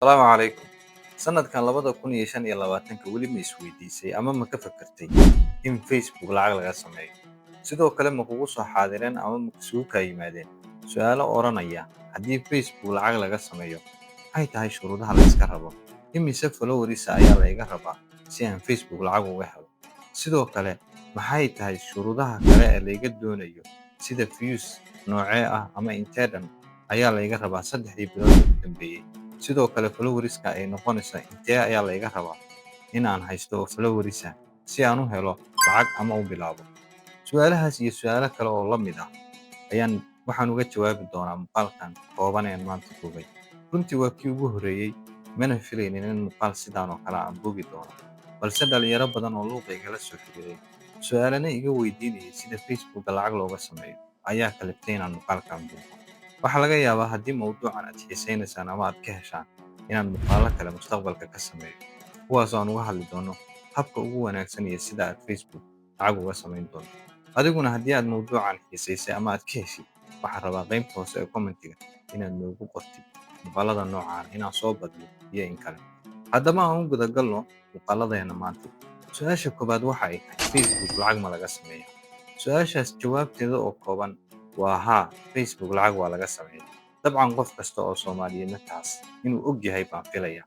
Asalaamu calaykum. Sanadkan 2025 weli ma isweydiisay ama ma ka fakartay in Facebook lacag laga sameeyo? Sidoo kale ma kugu soo xaadireen ama ma isugu kaa yimaadeen su'aalo odhanaya haddii Facebook lacag laga sameeyo, maxay tahay shuruudaha la iska rabo? Imise followers ayaa la iga rabaa si aan Facebook lacag uga helo? Sidoo kale, maxay tahay shuruudaha kale ee la iga doonayo sida views noocee ah ama intee dhan ayaa la iga rabaa 3 bilood ugu dambeeyay? Sidoo kale followerska ay noqonaysa intee ayaa la iga rabaa in aan haysto oo followers ah si aan u helo lacag ama u bilaabo? Su'aalahaas iyo su'aalo kale oo la mid ah waxaan uga jawaabi doonaa muuqaalkan kooban ee aan maanta duubay. Runtii waa kii ugu horreeyay, mana filaynin in muuqaal sidaan oo kale aan duubi doono, balse dhalinyaro badan oo luuqa igala soo xiriiray su'aalana iga weydiinayay sida Facebooka lacag looga sameeyo ayaa kaliftay inaan muuqaalkan duubo. Waxaa laga yaabaa haddii mawduucan aad xiisaynaysaan ama aad ka heshaan inaan muuqaallo kale mustaqbalka ka sameeyo, kuwaas oo aan uga hadli doono habka ugu wanaagsan iyo sida aad Facebook lacag uga samayn doonto. Adiguna haddii aad mawduucan xiisaysay ama aad ka heshid, waxaan rabaa qaybta hoose ee commentiga inaad noogu qortid muuqaallada noocaan inaan soo badiyo iyo in kale. Haddaba aan u gudagalno muuqaalladeena maanta. Su-aasha koowaad waxa ay tahay Facebook lacag ma laga sameeyaa? Su-aashaas jawaabteeda oo kooban waa haa, Facebook lacag waa laga sameeyaa. Dabcan qof kasta oo Soomaaliyeedna taas inuu og yahay baan filayaa.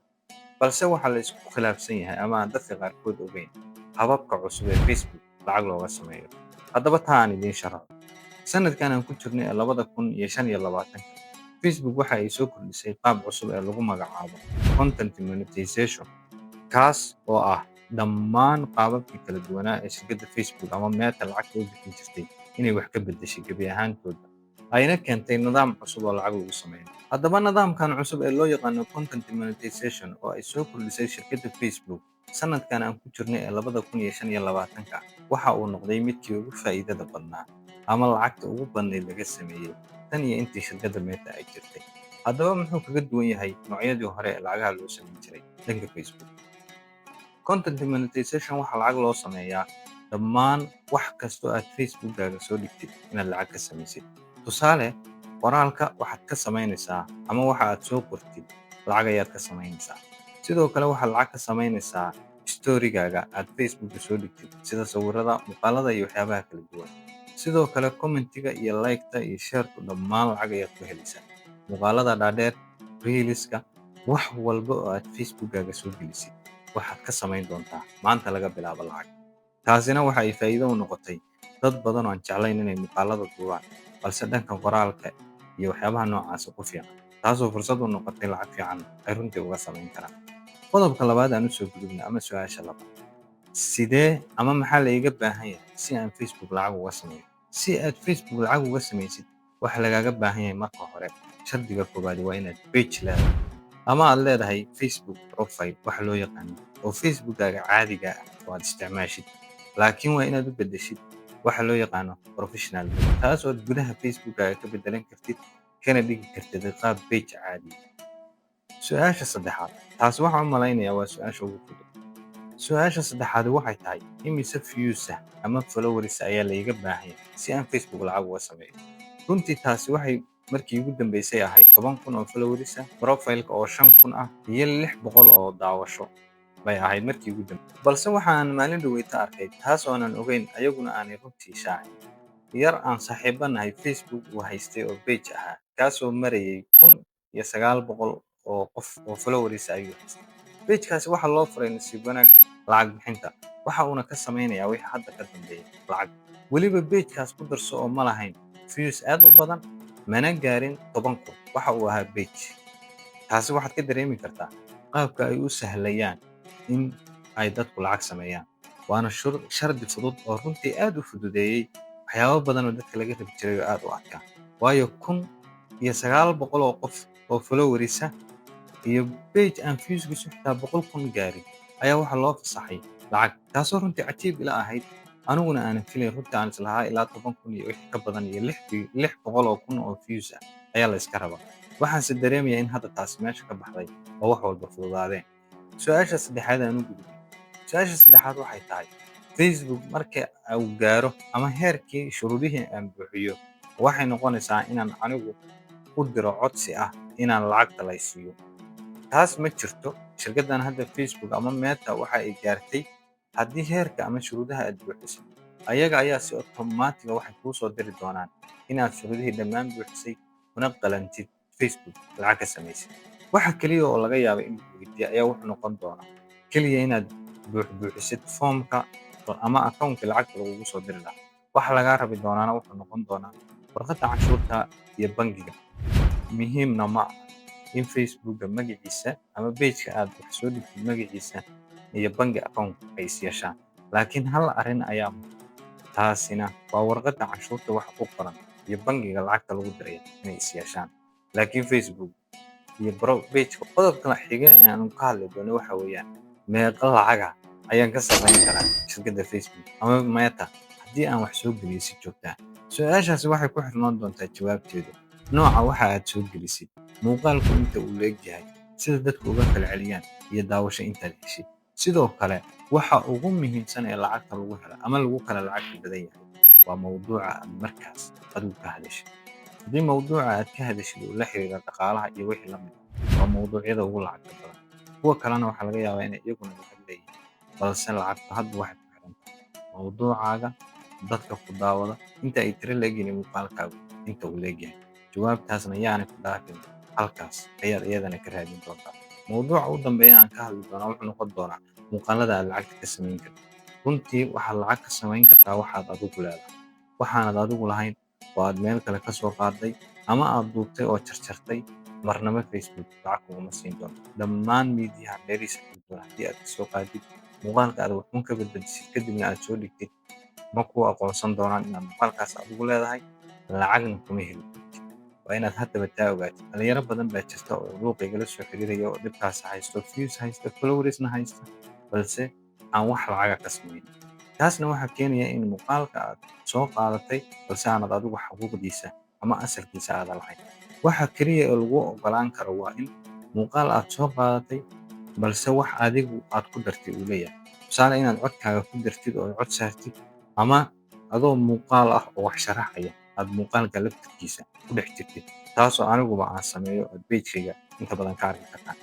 Balse waxaa la isku khilaafsan yahay ama aan dadka qaarkood ogeyn hababka cusub ee Facebook lacag looga sameeyo. Haddaba taa aan idiin sharaxo. Sanadkan aan ku jirnay ee 2025, Facebook waxa ay soo kordhisay qaab cusub ee lagu magacaabo content monetization, kaas oo ah dhammaan qaababkii kala duwanaa ee shirkadda Facebook ama Meta lacagta u bixin jirtay inay wax ka beddeshay gebi ahaantoodba, ayna keentay nidaam cusub oo lacag lagu sameeyo. Haddaba nidaamkan cusub ee loo yaqaano content monetization oo ay soo kordhisay shirkadda Facebook sanadkan aan ku jirnay ee 2025, waxa uu noqday midkii ugu faa'iidada badnaa ama lacagta ugu badnayd laga sameeyay tan iyo intii shirkadda Meta ay jirtay. Haddaba muxuu kaga duwan yahay noocyadii hore ee lacagaha loo samayn jiray dhanka Facebook? Content monetization waxaa lacag loo sameeyaa dhammaan wax kasta oo aad Facebookkaaga soo dhigtid inaad lacag ka samaysid. Tusaale, qoraalka waxaad ka samaynaysaa ama waxa aad soo qortid lacag ayaad ka samaynaysaa. Sidoo kale waxaad lacag ka samaynaysaa storygaaga aad Facebooka soo dhigtid sida sawirrada, muuqaalada iyo waxyaabaha kala duwan. Sidoo kale commentiga iyo like-ta iyo share-ku dhammaan lacag ayaad ku helaysaa. Muuqaalada dhaadheer, reels-ka, wax walba oo aad Facebookkaaga soo gelisid waxaad ka samayn doontaa maanta laga bilaabo lacag. Taasina waxa ay faa'iido u noqotay dad badan oo aan jeclayn inay muuqaalada duubaan, balse dhanka qoraalka iyo waxyaabaha noocaas ku fiican, taasoo fursad u noqotay lacag fiican ay runtii uga samayn karaan. Qodobka labaad aan u soo gudubno ama su'aasha labaad. Sidee ama maxaa la iga baahan yahay si aan Facebook lacag uga sameeyo? Si aad Facebook lacag uga samaysid, waxa lagaaga baahan yahay marka hore, shardiga koowaad waa inaad page leedahay ama aad leedahay Facebook profile waxa loo yaqaano oo Facebookkaaga caadiga ah oo aad isticmaashid. Laakiin waa inaad u beddeshid waxa loo yaqaano professional mode, taas oo aad gudaha Facebookkaaga ka beddelan kartid kana dhigi kartid qaab page caadi ah. Su'aasha saddexaad, taas waxaan u malaynayaa waa su'aasha ugu fudud. Su'aasha saddexaad waxay tahay imise views ah ama followers ayaa la iga baahan yahay si aan Facebook lacag uga sameeyo? Runtii taasi waxay markii ugu dambeysay ahayd 10,000 oo followers ah, profile-ka oo 5,000 ah iyo 600 oo daawasho bay ahayd markii ugu dambeysay. Balse waxaan maalin dhaweyta arkay taas oo aanan ogeyn ayaguna aanay runtii shaacin. Yar aan saaxiibo nahay Facebook uu haystay oo page ahaa, kaasoo marayay 1,900 oo qof oo followers ayuu haystay. Page-kaasi waxaa loo furay nasiib wanaag lacag bixinta, waxa uuna ka sameynayaa wixii hadda ka dambeeya lacag. Weliba page-kaas ku darso oo ma lahayn views aad u badan, mana gaarin 10,000, waxa uu ahaa page. Taasi waxaad ka dareemi kartaa qaabka ay u sahlayaan in ay dadku lacag sameeyaan. Waana shardi fudud oo runtii aad u fududeeyay waxyaabo badan oo dadka laga rabi jiray oo aad u adkaa. Waayo 1,900 oo qof oo followers ah iyo page aan viewskiisu xitaa 100,000 gaarin ayaa waxaa loo fasaxay lacag, taasoo runtii cajiib ila ahayd. Aniguna aanan filayn, runtii aan islahaa ilaa 10,000 iyo wixii ka badan iyo 600,000 oo views ah ayaa la iska rabaa. Waxaanse dareemayaa in hadda taasi meesha ka baxday oo wax walba fududaadeen. Su'aasha saddexaad aan u gudubno. Su'aasha saddexaad waxay tahay Facebook marka uu gaaro ama heerkii shuruudihii aan buuxiyo, waxay noqonaysaa inaan anigu u diro codsi ah inaan lacagta la i siiyo. taas ma jirto. Shirkaddan hadda Facebook ama Meta waxa ay gaartay haddii heerka ama shuruudaha aad buuxisay, ayaga ayaa si otomaatig ah waxay kuu soo diri doonaan inaad shuruudihii dhammaan buuxisay una qalantid Facebook lacag ka samaysay. Waxa kaliya oo laga yaabay in lagu weydiiyo ayaa wuxuu noqon doonaa kaliya inaad buuxisid foomka ama akoonkii lacagta lagugu soo diri lahaa. Waxa lagaa rabi doonaana wuxuu noqon doonaa warqadda canshuurta iyo bangiga. Muhiimna ma aha in Facebooka magaciisa ama page-ka aad wax soo dhigtid magaciisa iyo bangi account ay is yeeshaan. Laakiin hal arrin ayaa muhiim, taasina waa warqadda canshuurta waxa ku qoran iyo bangiga lacagta lagu diray inay is yeeshaan. Laakiin Facebook iyo page-ka qodobka xiga ee aan ka hadli doono waxa weeyaan meeqa lacag ah ayaan ka samayn karaa shirkadda Facebook ama Meta haddii aan wax soo geliyo si joogto ah. Su'aashaasi waxay ku xirnaan doontaa jawaabteedu, nooca waxa aad soo gelisid, muuqaalku inta uu le'eg yahay, sida dadku uga falceliyaan, iyo daawasho intaad heshay. Sidoo kale, waxa ugu muhiimsan ee lacagta lagu helo ama lagu kala lacagta badan yahay waa mawduuca aad markaas adigu ka hadashay. Haddii mawduuca aad ka hadashid uu la xiriiro dhaqaalaha iyo wixii la mid ah, waa mawduucyada ugu lacagta badan. Kuwa kalena waxaa laga yaabaa inay iyaguna lacag leeyihiin, balse lacagtu hadba waxay ku xiran tahay mawduucaaga, dadka ku daawada, inta ay tiro le'egyihiin muuqaalkaagu inta uu le'egyahay. Jawaabtaasna yaanay ku dhaafin, halkaas ayaad iyadana ka raadin doontaa. Mawduuca ugu dambeeya aan ka hadli doono wuxuu noqon doonaa muuqaalada aad lacagta ka samayn kartid. Runtii waxaad lacag ka samayn kartaa waxaad adigu leedahay, waxaanad adigu lahayn oo aad meel kale ka soo qaaday ama aad duubtay oo jarjartay, marnaba Facebook lacag kuguma siin doono. Dhammaan miidiyaha meelihiisa kala duwan haddii aad ka soo qaadid, muuqaalka aad wuxuun ka badbadisid kadibna aad soo dhigtid, ma kuu aqoonsan doonaan inaad muuqaalkaas adigu leedahay, lacagna kuma heli doontin. Waa inaad haddaba taa ogaatid. Dhalinyaro badan baa jirta oo luuqa igala soo xiriiraya oo dhibkaas haysto, views haysta, followersna haysta, balse aan wax lacaga ka samayn. Taasna waxaa keenaya in muuqaalka aad soo qaadatay balse aanad adigu xuquuqdiisa ama asalkiisa aadan lahayn. Waxa kaliya ee lagu ogolaan karo waa in muuqaal aad soo qaadatay balse wax adigu aad ku dartay uu leeyahay. Tusaale inaad codkaaga ku dartid oo cod saartid, ama adoo muuqaal ah oo wax sharaxaya aad muuqaalka laftirkiisa ku dhex jirtid, taasoo aniguba aan sameeyo oo page-kayga inta badan ka arki kartaan.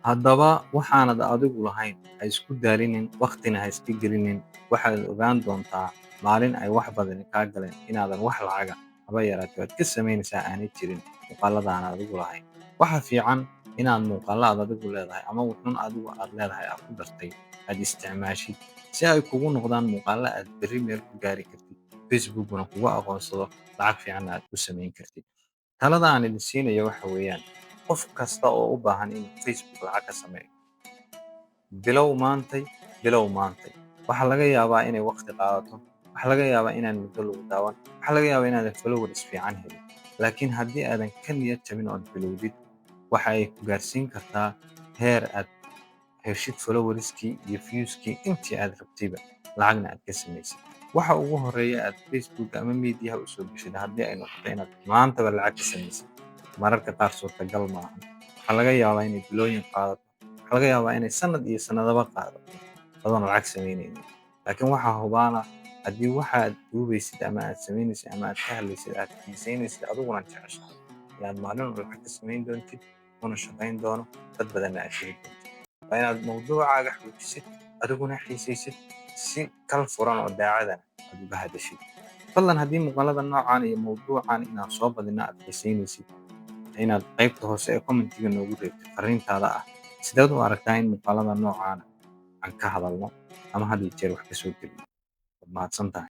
Haddaba waxaanad adigu lahayn ha isku daalinin, waqtina ha iska gelinin. Waxaad ogaan doontaa maalin ay wax badani kaa galeen inaadan wax lacaga haba yaraatee aad ka samaynaysaa aanay jirin muuqaalada aan adigu lahayn. Waxa fiican inaad muuqaalo aad adigu leedahay ama wuxuun adigu aad leedahay aad ku dartay aad isticmaashid si ay kugu noqdaan muuqaalo aad berri meel ku gaari kartid, Facebookuna kugu aqoonsado, lacag fiicanna aad ku samayn kartid. Talada aan idin siinayo waxa weeyaan qof kasta oo u baahan inuu Facebook lacag ka sameeyo, bilow maantay, bilow maantay. Waxaa laga yaabaa inay waqti qaadato, waxaa laga yaabaa inaan muddo lagu daawan, waxaa laga yaabaa inaadan followers fiican helin. Laakiin haddii aadan ka niyad jabin oo aad bilowdid, waxa ay ku gaarsiin kartaa heer aad heshid followerskii iyo viewskii intii aad rabtayba, lacagna aad ka samaysid. Waxa ugu horreeya aad Facebook ama miidiyaha u soo geshid haddii ay noqoto inaad maantaba lacag ka samaysid, mararka qaar suurtagal maahan. Waxaa laga yaabaa inay bilooyin qaadato, waxaa laga yaabaa inay sanad iyo sanadaba qaadato adoon lacag samaynaynin. Laakiin waxaa hubaala haddii waxa aad duubaysid ama aad samaynaysid ama aad ka hadlaysid aad xiisaynaysid adiguna jeceshahay, inaad maalin walba lacag ka samayn doontid, una shaqayn doono, dad badanna aad heli doontid. Waa inaad mawduucaaga xoojisid, adiguna xiisaysid, si kal furan oo daacadana aad uga hadashid. Fadlan haddii muuqaalada noocan iyo mawduucan inaan soo badina aad xiisaynaysid, inaad qaybta hoose ee commentiga noogu reebtid fariintaada ah sideed u aragtaa in muuqaalada noocaana aan ka hadalno ama had iyo jeer wax ka soo gelino. Waad mahadsantahay.